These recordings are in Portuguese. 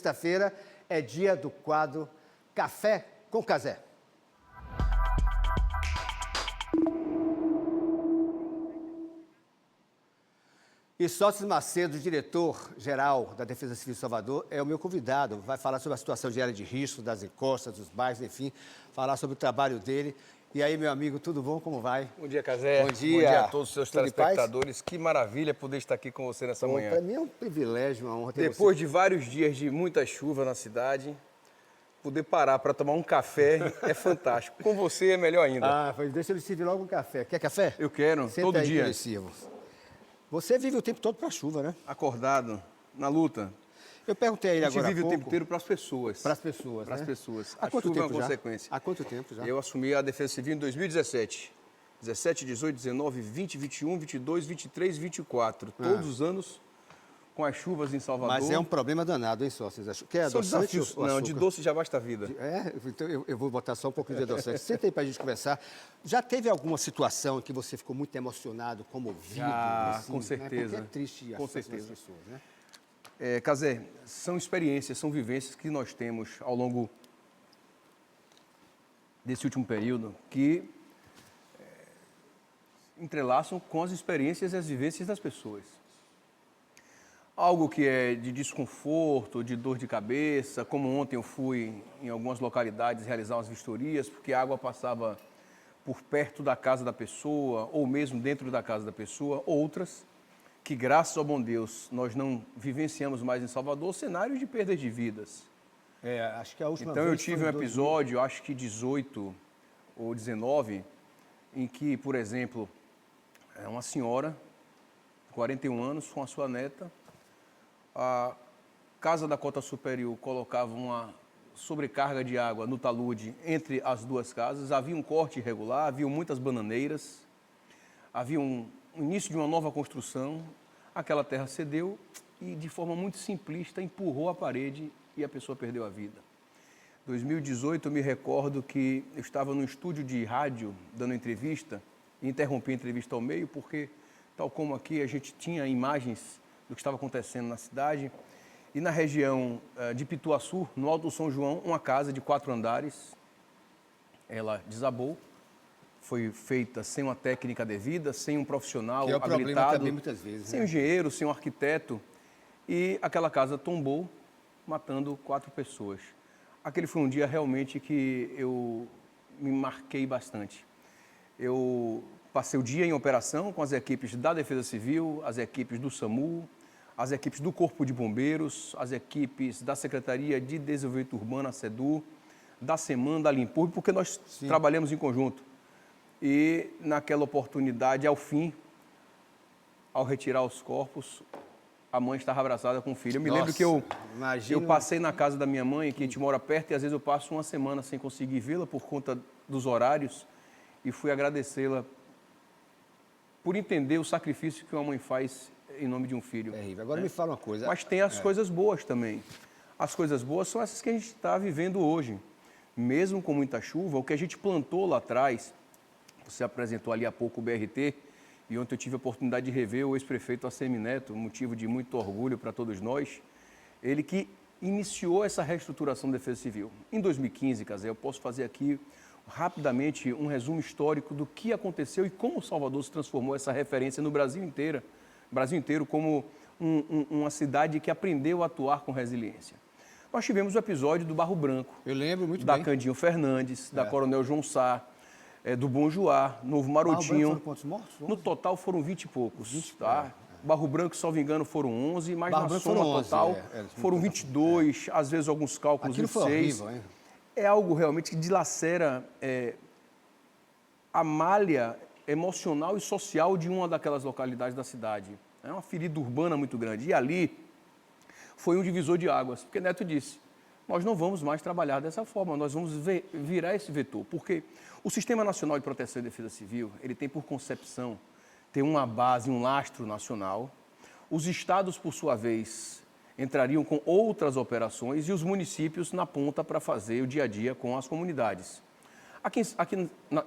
Sexta-feira é dia do quadro Café com Cazé. E Sócrates Macedo, diretor-geral da Defesa Civil de Salvador, é o meu convidado. Vai falar sobre a situação de área de risco, das encostas, dos bairros, enfim, falar sobre o trabalho dele. E aí, meu amigo, tudo bom? Como vai? Bom dia, Cazé. Bom dia. Bom dia a todos os seus Tudo em telespectadores. Que maravilha poder estar aqui com você nessa manhã. Para mim é um privilégio, uma honra ter Depois de vários dias de muita chuva na cidade, poder parar para tomar um café é fantástico. Com você é melhor ainda. Ah, pois deixa eu servir logo um café. Quer café? Eu quero, Senta todo aí dia. que eu sirvo. Você vive o tempo todo para a chuva, né? Acordado, na luta. Eu perguntei a ele A gente agora há vive o tempo pouco. inteiro para as pessoas. Para as pessoas, Para as né? pessoas. Há A quanto chuva é tempo uma já? consequência. Há quanto tempo já? Eu assumi a Defesa Civil em 2017. 17, 18, 19, 20, 21, 22, 23, 24. Todos os anos com as chuvas em Salvador. Mas é um problema danado, hein, só? Vocês acham? Quer São adoçante desafios. ou Não, açúcar? de doce já basta a vida. É, então eu vou botar só um pouquinho de adoçante. Senta aí para a gente conversar. Já teve alguma situação em que você ficou muito emocionado, comovido? Já, assim, com né? certeza. Porque é triste a Com situação das certeza. pessoas, né? Cazé, são experiências, são vivências que nós temos ao longo desse último período que entrelaçam com as experiências e as vivências das pessoas. Algo que é de desconforto, de dor de cabeça, como ontem eu fui em algumas localidades realizar umas vistorias, porque a água passava por perto da casa da pessoa, ou mesmo dentro da casa da pessoa, outras que, graças ao bom Deus, nós não vivenciamos mais em Salvador, cenários de perdas de vidas. É, acho que a última Então vez eu tive um foi em 2000. episódio, acho que 18 ou 19, em que, por exemplo, uma senhora, 41 anos, com a sua neta, a Casa da Cota Superior colocava uma sobrecarga de água no talude entre as duas casas, havia um corte irregular, havia muitas bananeiras, havia um início de uma nova construção, aquela terra cedeu e, de forma muito simplista, empurrou a parede e a pessoa perdeu a vida. Em 2018, eu me recordo que eu estava no estúdio de rádio dando entrevista e interrompi a entrevista ao meio porque, tal como aqui, a gente tinha imagens do que estava acontecendo na cidade e na região de Pituaçu, no Alto do São João, uma casa de 4 andares, ela desabou, foi feita sem uma técnica devida, sem um profissional Que é o problema habilitado, também muitas vezes, sem né? um engenheiro, sem um arquiteto, e aquela casa tombou, matando 4 pessoas. Aquele foi um dia realmente que eu me marquei bastante. Eu passei o dia em operação com as equipes da Defesa Civil, as equipes do SAMU, as equipes do Corpo de Bombeiros, as equipes da Secretaria de Desenvolvimento Urbano, a SEDU, da SEMAN, da Limpurbe, porque nós trabalhamos em conjunto. E naquela oportunidade, ao fim, ao retirar os corpos, a mãe estava abraçada com o filho. Eu me lembro que eu passei na casa da minha mãe, que a gente mora perto, e às vezes eu passo uma semana sem conseguir vê-la por conta dos horários, e fui agradecê-la por entender o sacrifício que uma mãe faz em nome de um filho. Terrível. Agora me fala uma coisa. Mas tem as coisas boas também. As coisas boas são essas que a gente está vivendo hoje. Mesmo com muita chuva, o que a gente plantou lá atrás, você apresentou ali há pouco o BRT, e ontem eu tive a oportunidade de rever o ex-prefeito Assemineto, motivo de muito orgulho para todos nós, ele que iniciou essa reestruturação da Defesa Civil. Em 2015, Cazé, eu posso fazer aqui rapidamente um resumo histórico do que aconteceu e como Salvador se transformou essa referência no Brasil inteiro como uma cidade que aprendeu a atuar com resiliência. Nós tivemos o episódio do Barro Branco. Eu lembro muito da bem. Candinho Fernandes, da Coronel João Sá, do Bom Joá, Novo Marotinho. Foram quantos mortos? No total foram 20 e poucos. Tá? Barro Branco, salvo engano, foram 11, mas Barro na Branco soma foram 11, total foram no 22, às vezes alguns cálculos Aquilo foi 26. horrível, hein? É algo realmente que dilacera a malha emocional e social de uma daquelas localidades da cidade. É uma ferida urbana muito grande. E ali foi um divisor de águas, porque Neto disse, nós não vamos mais trabalhar dessa forma, nós vamos virar esse vetor, porque o Sistema Nacional de Proteção e Defesa Civil, ele tem por concepção ter uma base, um lastro nacional. Os estados, por sua vez, entrariam com outras operações e os municípios na ponta para fazer o dia a dia com as comunidades. Aqui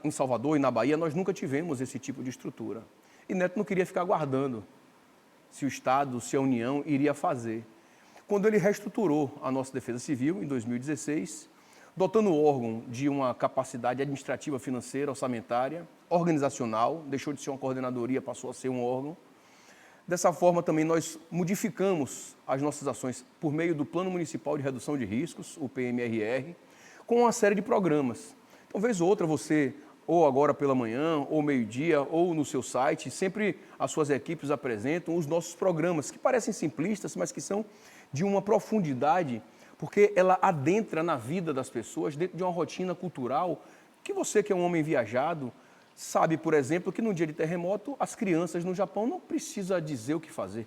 em Salvador e na Bahia, nós nunca tivemos esse tipo de estrutura. E Neto não queria ficar aguardando se o Estado, se a União iria fazer. quando ele reestruturou a nossa Defesa Civil, em 2016, dotando o órgão de uma capacidade administrativa, financeira, orçamentária, organizacional, deixou de ser uma coordenadoria, passou a ser um órgão. Dessa forma, também nós modificamos as nossas ações por meio do Plano Municipal de Redução de Riscos, o PMRR, com uma série de programas. Então, vez ou outra, você, ou agora pela manhã, ou meio-dia, ou no seu site, sempre as suas equipes apresentam os nossos programas, que parecem simplistas, mas que são de uma profundidade, porque ela adentra na vida das pessoas dentro de uma rotina cultural que você, que é um homem viajado, sabe, por exemplo, que no dia de terremoto, as crianças no Japão não precisam dizer o que fazer.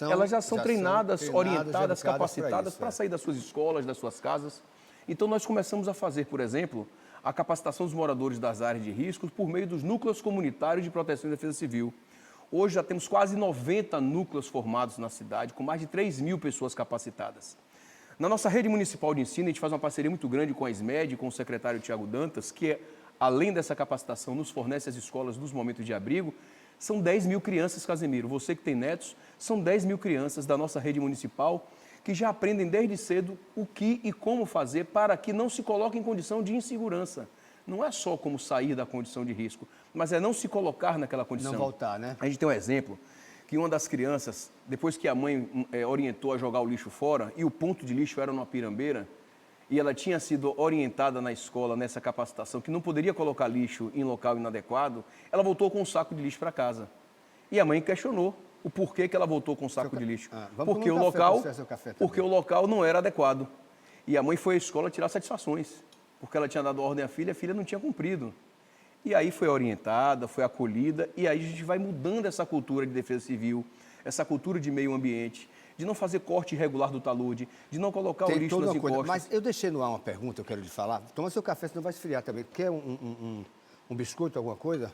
Elas já são treinadas, orientadas, capacitadas para sair das suas escolas, das suas casas. Então, nós começamos a fazer, por exemplo, a capacitação dos moradores das áreas de risco por meio dos núcleos comunitários de proteção e defesa civil. Hoje já temos quase 90 núcleos formados na cidade, com mais de 3.000 pessoas capacitadas. Na nossa rede municipal de ensino, a gente faz uma parceria muito grande com a SMED, com o secretário Tiago Dantas, que além dessa capacitação, nos fornece as escolas dos momentos de abrigo. São 10.000 crianças, Casemiro. Você que tem netos, são 10.000 crianças da nossa rede municipal que já aprendem desde cedo o que e como fazer para que não se coloque em condição de insegurança. Não é só como sair da condição de risco, mas é não se colocar naquela condição. Não voltar, né? A gente tem um exemplo que uma das crianças, depois que a mãe orientou a jogar o lixo fora, e o ponto de lixo era numa pirambeira, e ela tinha sido orientada na escola, nessa capacitação, que não poderia colocar lixo em local inadequado, ela voltou com um saco de lixo para casa. E a mãe questionou o porquê que ela voltou com um saco de lixo. Porque o local não era adequado. E a mãe foi à escola tirar satisfações, porque ela tinha dado ordem à filha, a filha não tinha cumprido. E aí foi orientada, foi acolhida, e aí a gente vai mudando essa cultura de defesa civil, essa cultura de meio ambiente, de não fazer corte irregular do talude, de não colocar o lixo nas encostas. Mas eu deixei no ar uma pergunta, eu quero lhe falar. Toma seu café, senão vai esfriar também. Quer um biscoito, alguma coisa?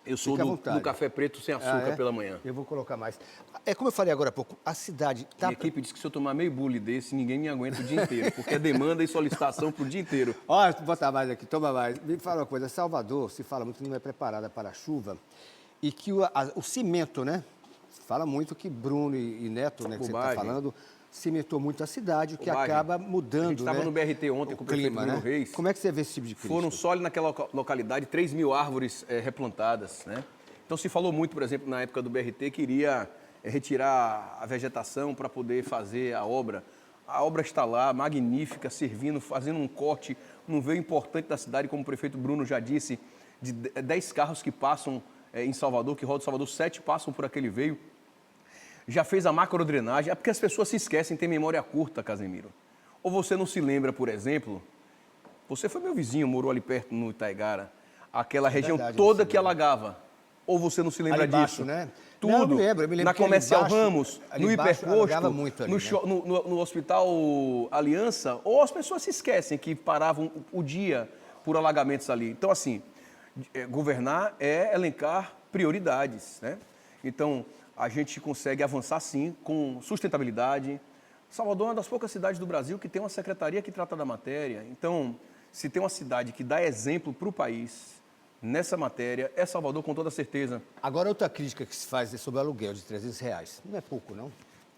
Eu sou do café preto sem açúcar pela manhã. Eu vou colocar mais. É como eu falei agora há pouco, a cidade... Minha equipe disse que se eu tomar meio bule desse, ninguém me aguenta o dia inteiro, porque é demanda e solicitação para o dia inteiro. Olha, botar mais aqui, toma mais. Me fala uma coisa, Salvador, se fala muito que não é preparada para a chuva e que o cimento, né? Fala muito que Bruno e Neto, né, que você está falando, cimentou muito a cidade, o que acaba mudando, A gente estava no BRT ontem com o prefeito Bruno Reis. Como é que você vê esse tipo de crítica? Foram só ali naquela localidade 3.000 árvores replantadas, né? Então se falou muito, por exemplo, na época do BRT, que iria retirar a vegetação para poder fazer a obra. A obra está lá, magnífica, servindo, fazendo um corte, um veio importante da cidade, como o prefeito Bruno já disse, de 10 carros que passam em Salvador, que rodam Salvador, 7 passam por aquele veio. Já fez a macrodrenagem, é porque as pessoas se esquecem, têm memória curta, Casemiro. Ou você não se lembra, por exemplo, você foi meu vizinho, morou ali perto no Itaigara, aquela região toda que alagava. Ou você não se lembra ali embaixo, disso? Né? Tudo. Não, eu me lembro Na Comercial embaixo, Ramos, no Hiperposto, muito ali, no Hospital Aliança, ou as pessoas se esquecem que paravam o dia por alagamentos ali. Então, assim, governar é elencar prioridades, né? Então, a gente consegue avançar, sim, com sustentabilidade. Salvador é uma das poucas cidades do Brasil que tem uma secretaria que trata da matéria. Então, se tem uma cidade que dá exemplo para o país nessa matéria, é Salvador, com toda certeza. Agora, outra crítica que se faz é sobre o aluguel de R$300. Não é pouco, não?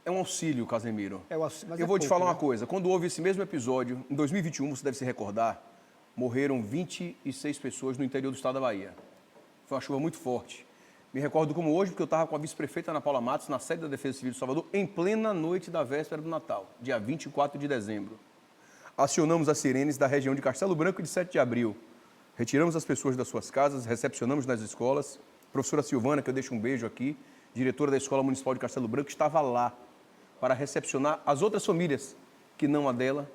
É um auxílio, Casemiro. Mas eu vou te falar uma coisa. Quando houve esse mesmo episódio, em 2021, você deve se recordar, morreram 26 pessoas no interior do estado da Bahia. Foi uma chuva muito forte. Me recordo como hoje, porque eu estava com a vice-prefeita Ana Paula Matos, na sede da Defesa Civil de Salvador, em plena noite da véspera do Natal, dia 24 de dezembro. Acionamos as sirenes da região de Castelo Branco e de 7 de abril. Retiramos as pessoas das suas casas, recepcionamos nas escolas. A professora Silvana, que eu deixo um beijo aqui, diretora da Escola Municipal de Castelo Branco, estava lá para recepcionar as outras famílias, que não a dela,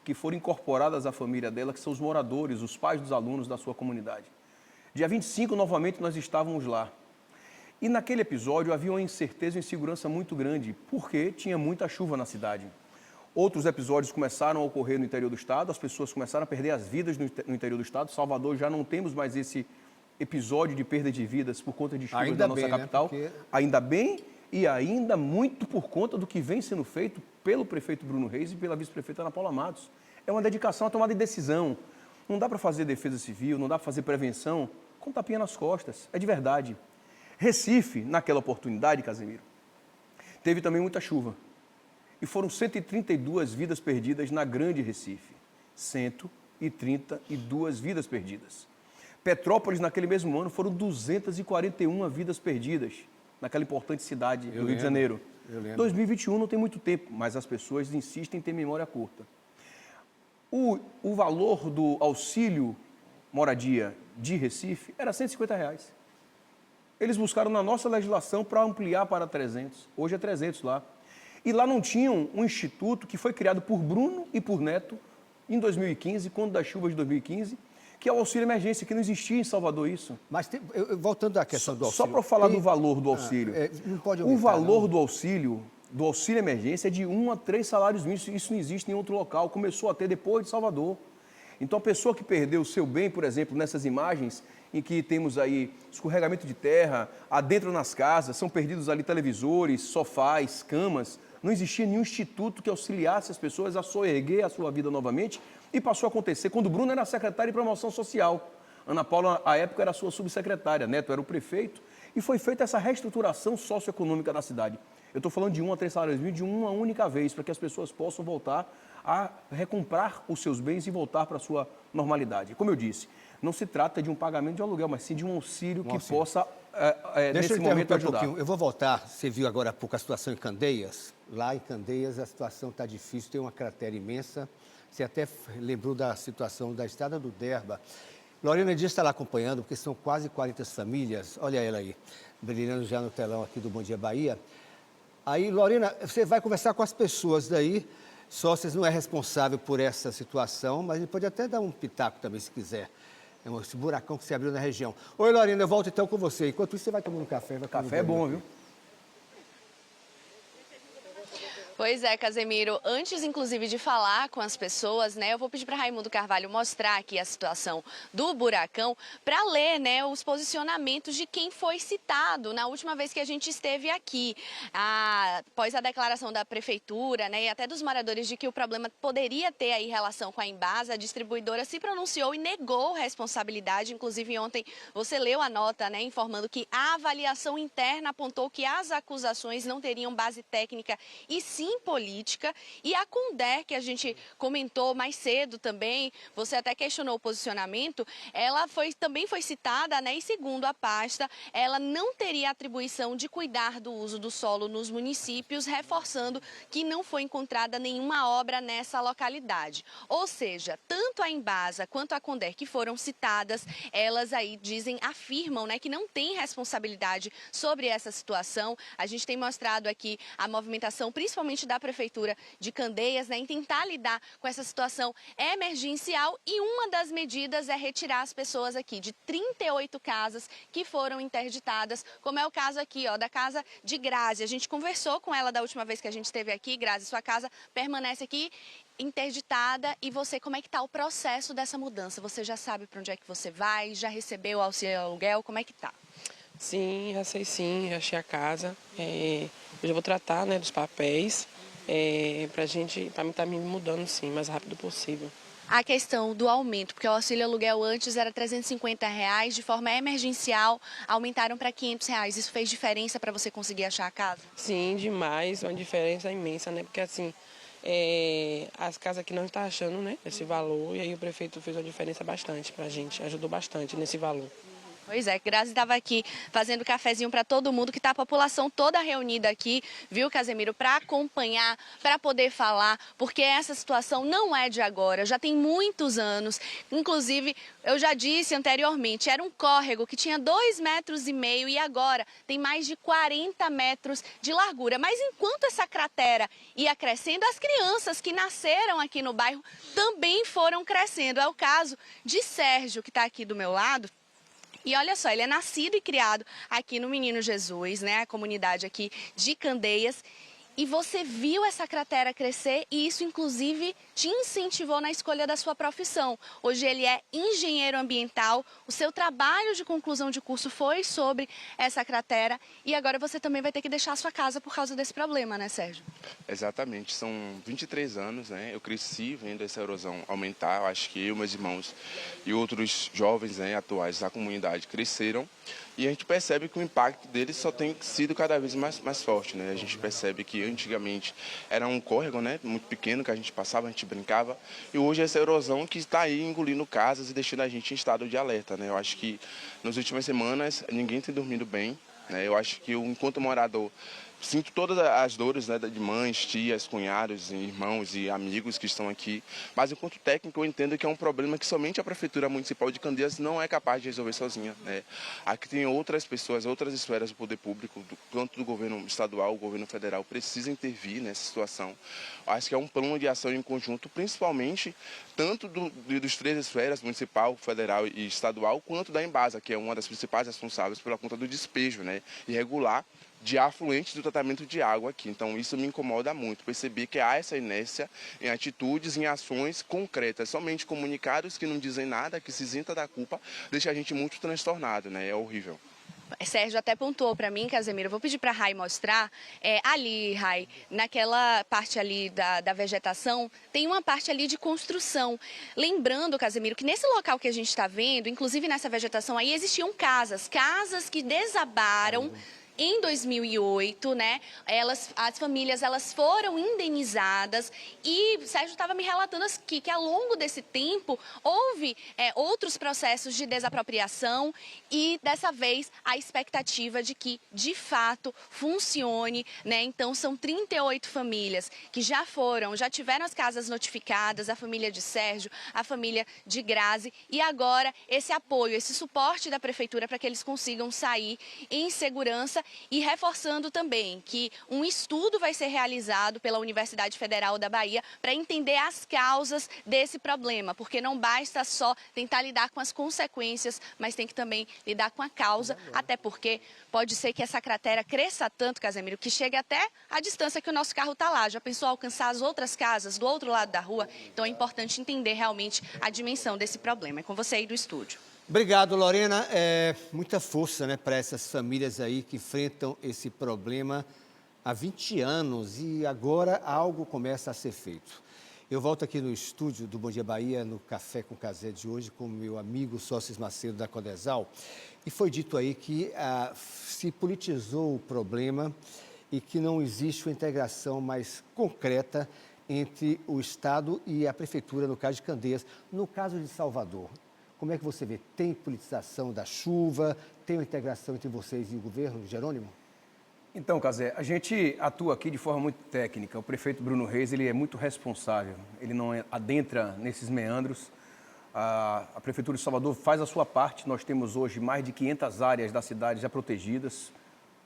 que foram incorporadas à família dela, que são os moradores, os pais dos alunos da sua comunidade. Dia 25, novamente, nós estávamos lá. E naquele episódio havia uma incerteza e insegurança muito grande, porque tinha muita chuva na cidade. Outros episódios começaram a ocorrer no interior do estado, as pessoas começaram a perder as vidas no interior do estado. Salvador já não temos mais esse episódio de perda de vidas por conta de chuvas da nossa capital. Né? Porque... Ainda bem e ainda muito por conta do que vem sendo feito pelo prefeito Bruno Reis e pela vice-prefeita Ana Paula Matos. É uma dedicação à tomada de decisão. Não dá para fazer defesa civil, não dá para fazer prevenção com tapinha nas costas. É de verdade. Recife, naquela oportunidade, Casemiro, teve também muita chuva. e foram 132 vidas perdidas na Grande Recife. 132 vidas perdidas. Petrópolis, naquele mesmo ano, foram 241 vidas perdidas naquela importante cidade do Rio de Janeiro. 2021 não tem muito tempo, mas as pessoas insistem em ter memória curta. O valor do auxílio moradia de Recife era R$150. Eles buscaram na nossa legislação para ampliar para 300. Hoje é 300 lá. E lá não tinham um instituto que foi criado por Bruno e por Neto em 2015, quando das chuvas de 2015, que é o auxílio emergência, que não existia em Salvador isso. Mas voltando à questão do auxílio... Só para falar do valor do auxílio. Não pode aumentar, o valor do auxílio emergência é de 1 a 3 salários mínimos. Isso não existe em outro local. Começou a ter depois de Salvador. Então, a pessoa que perdeu o seu bem, por exemplo, nessas imagens, em que temos aí escorregamento de terra, adentro nas casas, são perdidos ali televisores, sofás, camas. Não existia nenhum instituto que auxiliasse as pessoas a soerguer a sua vida novamente, e passou a acontecer quando o Bruno era secretário de Promoção Social. Ana Paula, à época, era a sua subsecretária, Neto era o prefeito, e foi feita essa reestruturação socioeconômica da cidade. Eu estou falando de 1 a 3 salários mínimos de uma única vez, para que as pessoas possam voltar a recomprar os seus bens e voltar para a sua normalidade. Como eu disse, não se trata de um pagamento de aluguel, mas sim de um auxílio que possa, nesse momento, ajudar. Eu vou voltar, você viu agora há pouco a situação em Candeias. Lá em Candeias a situação está difícil, tem uma cratera imensa. Você até lembrou da situação da estrada do Derba. Lorena Dias está lá acompanhando, porque são quase 40 famílias. Olha ela aí, brilhando já no telão aqui do Bom Dia Bahia. Aí, Lorena, você vai conversar com as pessoas daí. Sócias não é responsável por essa situação, mas ele pode até dar um pitaco também, se quiser. É esse buracão que se abriu na região. Oi, Lorena, eu volto então com você. Enquanto isso, você vai tomando um café. Café é bom, viu? Pois é, Casemiro, antes inclusive de falar com as pessoas, né, eu vou pedir para Raimundo Carvalho mostrar aqui a situação do buracão para ler, né, os posicionamentos de quem foi citado na última vez que a gente esteve aqui. Após a declaração da prefeitura, né, e até dos moradores de que o problema poderia ter aí relação com a Embasa, a distribuidora se pronunciou e negou responsabilidade. Inclusive ontem você leu a nota, né, informando que a avaliação interna apontou que as acusações não teriam base técnica e sim política, e a Conder, que a gente comentou mais cedo também, você até questionou o posicionamento, ela também foi citada, né, e segundo a pasta, ela não teria atribuição de cuidar do uso do solo nos municípios, reforçando que não foi encontrada nenhuma obra nessa localidade. Ou seja, tanto a Embasa quanto a Conder que foram citadas, elas aí afirmam, né, que não tem responsabilidade sobre essa situação. A gente tem mostrado aqui a movimentação, principalmente da Prefeitura de Candeias, né, em tentar lidar com essa situação emergencial, e uma das medidas é retirar as pessoas aqui de 38 casas que foram interditadas, como é o caso aqui, ó, da casa de Grazi. A gente conversou com ela da última vez que a gente esteve aqui. Grazi, sua casa permanece aqui interditada, e você, como é que está o processo dessa mudança? Você já sabe para onde é que você vai? Já recebeu o auxílio aluguel? Como é que está? Sim, já sei sim, já achei a casa. Eu já vou tratar, né, dos papéis, para mim estar me mudando sim, o mais rápido possível. A questão do aumento, porque o auxílio aluguel antes era R$350, de forma emergencial aumentaram para R$500. Isso fez diferença para você conseguir achar a casa? Sim, demais, uma diferença imensa, né? Porque assim, as casas aqui não estão achando, né, esse valor, e aí o prefeito fez uma diferença bastante para a gente, ajudou bastante nesse valor. Pois é, Grazi estava aqui fazendo cafezinho para todo mundo, que está a população toda reunida aqui, viu, Casemiro, para acompanhar, para poder falar, porque essa situação não é de agora, já tem muitos anos. Inclusive, eu já disse anteriormente, era um córrego que tinha 2,5 metros e agora tem mais de 40 metros de largura. Mas enquanto essa cratera ia crescendo, as crianças que nasceram aqui no bairro também foram crescendo. É o caso de Sérgio, que está aqui do meu lado. E olha só, ele é nascido e criado aqui no Menino Jesus, né? A comunidade aqui de Candeias. E você viu essa cratera crescer e isso, inclusive, te incentivou na escolha da sua profissão. Hoje ele é engenheiro ambiental, o seu trabalho de conclusão de curso foi sobre essa cratera e agora você também vai ter que deixar a sua casa por causa desse problema, né, Sérgio? Exatamente, são 23 anos, né? Eu cresci vendo essa erosão aumentar, eu acho que eu, meus irmãos e outros jovens, né, atuais da comunidade cresceram. E a gente percebe que o impacto deles só tem sido cada vez mais forte, né? A gente percebe que que antigamente era um córrego, né, muito pequeno, que a gente passava, a gente brincava, e hoje essa erosão que está aí engolindo casas e deixando a gente em estado de alerta, né? Eu acho que nas últimas semanas ninguém tem dormido bem, né? Eu acho que eu, enquanto morador, sinto todas as dores, né, de mães, tias, cunhados, irmãos e amigos que estão aqui, mas enquanto técnico eu entendo que é um problema que somente a Prefeitura Municipal de Candeias não é capaz de resolver sozinha, né? Aqui tem outras pessoas, outras esferas do poder público, tanto do governo estadual, o governo federal, precisa intervir nessa situação. Acho que é um plano de ação em conjunto, principalmente tanto dos três esferas, municipal, federal e estadual, quanto da Embasa, que é uma das principais responsáveis pela conta do despejo, né, irregular de afluentes do tratamento de água aqui. Então, isso me incomoda muito, perceber que há essa inércia em atitudes, em ações concretas. Somente comunicados que não dizem nada, que se isenta da culpa, deixa a gente muito transtornado, né? É horrível. Sérgio até pontuou para mim, Casemiro, eu vou pedir para a Rai mostrar, ali, Rai, naquela parte ali da vegetação, tem uma parte ali de construção. Lembrando, Casemiro, que nesse local que a gente está vendo, inclusive nessa vegetação aí, existiam casas que desabaram em 2008, né? As famílias foram indenizadas e Sérgio estava me relatando aqui que ao longo desse tempo houve outros processos de desapropriação e dessa vez a expectativa de que de fato funcione, né? Então são 38 famílias que já tiveram as casas notificadas, a família de Sérgio, a família de Grazi e agora esse apoio, esse suporte da prefeitura para que eles consigam sair em segurança. E reforçando também que um estudo vai ser realizado pela Universidade Federal da Bahia para entender as causas desse problema, porque não basta só tentar lidar com as consequências, mas tem que também lidar com a causa, até porque pode ser que essa cratera cresça tanto, Casemiro, que chegue até a distância que o nosso carro está lá. Já pensou alcançar as outras casas do outro lado da rua? Então é importante entender realmente a dimensão desse problema. É com você aí do estúdio. Obrigado, Lorena. Muita força, né, para essas famílias aí que enfrentam esse problema há 20 anos e agora algo começa a ser feito. Eu volto aqui no estúdio do Bom Dia Bahia, no Café com Cazé de hoje, com o meu amigo Sócio Macedo da Codesal. E foi dito aí que se politizou o problema e que não existe uma integração mais concreta entre o Estado e a Prefeitura, no caso de Candeias. No caso de Salvador, como é que você vê? Tem politização da chuva? Tem uma integração entre vocês e o governo, Jerônimo? Então, Cazé, a gente atua aqui de forma muito técnica. O prefeito Bruno Reis, ele é muito responsável. Ele não adentra nesses meandros. A Prefeitura de Salvador faz a sua parte. Nós temos hoje mais de 500 áreas da cidade já protegidas,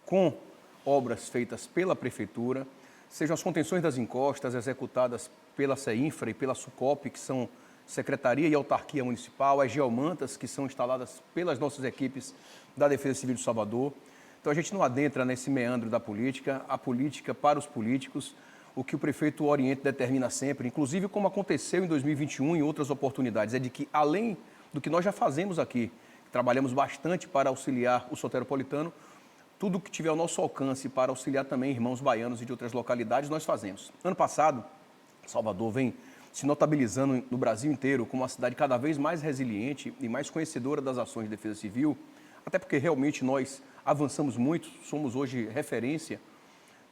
com obras feitas pela Prefeitura, sejam as contenções das encostas executadas pela CEINFRA e pela SUCOP, que são Secretaria e Autarquia Municipal, as geomantas que são instaladas pelas nossas equipes da Defesa Civil de Salvador. Então a gente não adentra nesse meandro da política, a política para os políticos, o que o prefeito orienta determina sempre, inclusive como aconteceu em 2021 e outras oportunidades, é de que além do que nós já fazemos aqui, trabalhamos bastante para auxiliar o soteropolitano, tudo que tiver ao nosso alcance para auxiliar também irmãos baianos e de outras localidades, nós fazemos. Ano passado, Salvador vem se notabilizando no Brasil inteiro como uma cidade cada vez mais resiliente e mais conhecedora das ações de defesa civil, até porque realmente nós avançamos muito, somos hoje referência.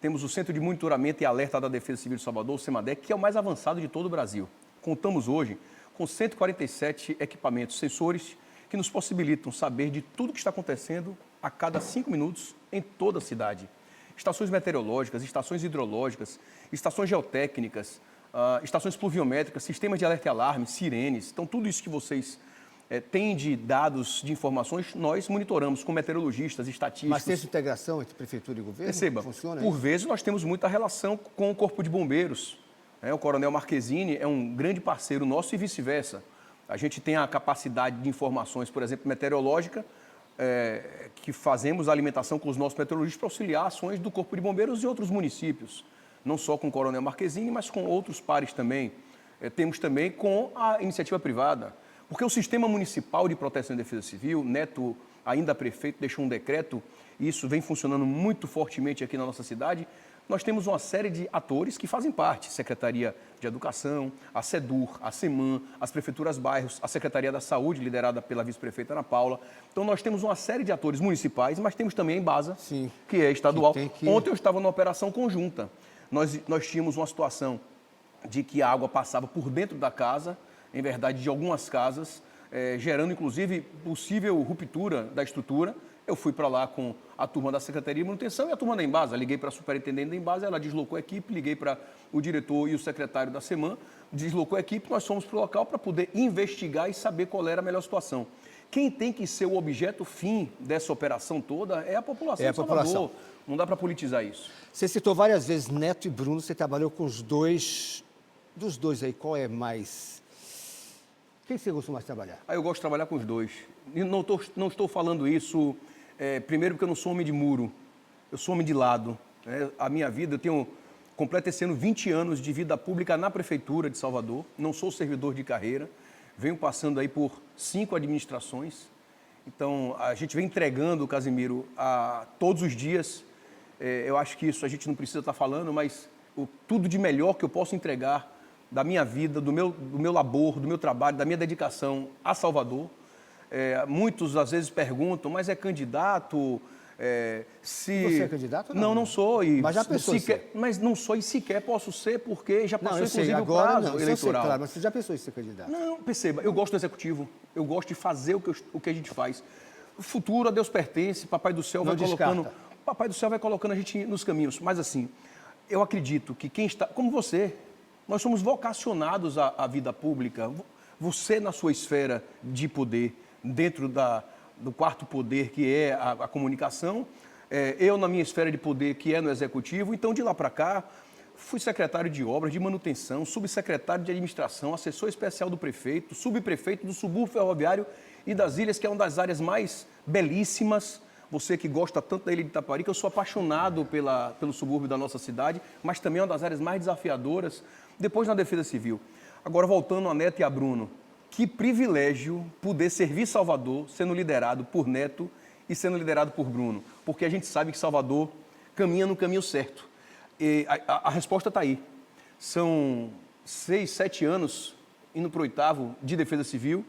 Temos o Centro de Monitoramento e Alerta da Defesa Civil de Salvador, o CEMADEC, que é o mais avançado de todo o Brasil. Contamos hoje com 147 equipamentos, sensores, que nos possibilitam saber de tudo que está acontecendo a cada 5 minutos em toda a cidade. Estações meteorológicas, estações hidrológicas, estações geotécnicas, estações pluviométricas, sistemas de alerta e alarme, sirenes. Então, tudo isso que vocês têm de dados, de informações, nós monitoramos com meteorologistas, estatísticos. Mas tem essa integração entre prefeitura e governo? Perceba, funciona por isso? vezes nós temos muita relação com o Corpo de Bombeiros. O Coronel Marquezine é um grande parceiro nosso e vice-versa. A gente tem a capacidade de informações, por exemplo, meteorológica, que fazemos a alimentação com os nossos meteorologistas para auxiliar ações do Corpo de Bombeiros e outros municípios. Não só com o Coronel Marquezine, mas com outros pares também. Temos também com a iniciativa privada. Porque o Sistema Municipal de Proteção e Defesa Civil, Neto, ainda prefeito, deixou um decreto, e isso vem funcionando muito fortemente aqui na nossa cidade. Nós temos uma série de atores que fazem parte, Secretaria de Educação, a SEDUR, a SEMAN, as Prefeituras Bairros, a Secretaria da Saúde, liderada pela vice-prefeita Ana Paula. Então, nós temos uma série de atores municipais, mas temos também a Embasa, que é estadual. Ontem eu estava numa operação conjunta. Nós tínhamos uma situação de que a água passava por dentro da casa, em verdade, de algumas casas, gerando, inclusive, possível ruptura da estrutura. Eu fui para lá com a turma da Secretaria de Manutenção e a turma da Embasa. Liguei para a superintendente da Embasa, ela deslocou a equipe, liguei para o diretor e o secretário da SEMAN, deslocou a equipe, nós fomos para o local para poder investigar e saber qual era a melhor situação. Quem tem que ser o objeto fim dessa operação toda é a população de Salvador. Não dá para politizar isso. Você citou várias vezes Neto e Bruno, você trabalhou com os dois. Dos dois aí, qual é mais... Quem você gosta mais de trabalhar? Eu gosto de trabalhar com os dois. E não estou falando isso... primeiro porque eu não sou homem de muro, eu sou homem de lado. A minha vida, completo esse ano 20 anos de vida pública na Prefeitura de Salvador, não sou servidor de carreira, venho passando aí por 5 administrações, então a gente vem entregando, Casimiro, todos os dias. Eu acho que isso a gente não precisa estar falando, mas tudo de melhor que eu posso entregar da minha vida, do meu labor, do meu trabalho, da minha dedicação a Salvador. Muitos às vezes perguntam, mas é candidato? Você é candidato? Não, não sou. Mas já pensou em ser? Mas não sou e sequer posso ser, porque já passou, inclusive, agora, o prazo não, eleitoral. Sei, claro, mas você já pensou em ser candidato? Não, perceba, eu gosto do executivo, eu gosto de fazer o que a gente faz. O futuro a Deus pertence, Papai do Céu vai colocando... Papai do Céu vai colocando a gente nos caminhos. Mas assim, eu acredito que quem está... Como você, nós somos vocacionados à vida pública. Você na sua esfera de poder, dentro do quarto poder, que é a comunicação, eu na minha esfera de poder, que é no executivo. Então, de lá para cá, fui secretário de obras, de manutenção, subsecretário de administração, assessor especial do prefeito, subprefeito do subúrbio ferroviário e das ilhas, que é uma das áreas mais belíssimas. Você que gosta tanto da ilha de Itaparica, eu sou apaixonado pelo subúrbio da nossa cidade, mas também é uma das áreas mais desafiadoras, depois na Defesa Civil. Agora, voltando a Neto e a Bruno, que privilégio poder servir Salvador sendo liderado por Neto e sendo liderado por Bruno, porque a gente sabe que Salvador caminha no caminho certo. E a resposta está aí. São 6, 7 anos indo para o 8º de Defesa Civil.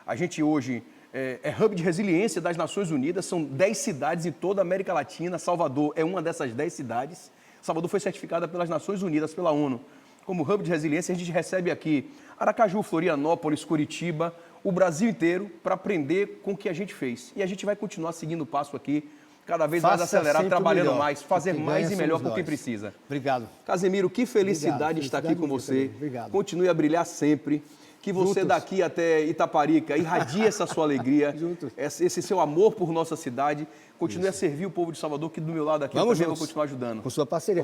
A gente hoje é hub de resiliência das Nações Unidas, são 10 cidades em toda a América Latina. Salvador é uma dessas 10 cidades. Salvador foi certificada pelas Nações Unidas, pela ONU, como hub de resiliência. A gente recebe aqui Aracaju, Florianópolis, Curitiba, o Brasil inteiro, para aprender com o que a gente fez. E a gente vai continuar seguindo o passo aqui, cada vez mais acelerado, trabalhando mais, fazer mais e melhor por quem precisa. Obrigado. Casemiro, que felicidade estar aqui com você. Obrigado. Continue a brilhar sempre. Que você Juntos. Daqui até Itaparica irradie essa sua alegria, esse seu amor por nossa cidade. Continue a servir o povo de Salvador, que do meu lado aqui eu também vou continuar ajudando. Com sua parceria.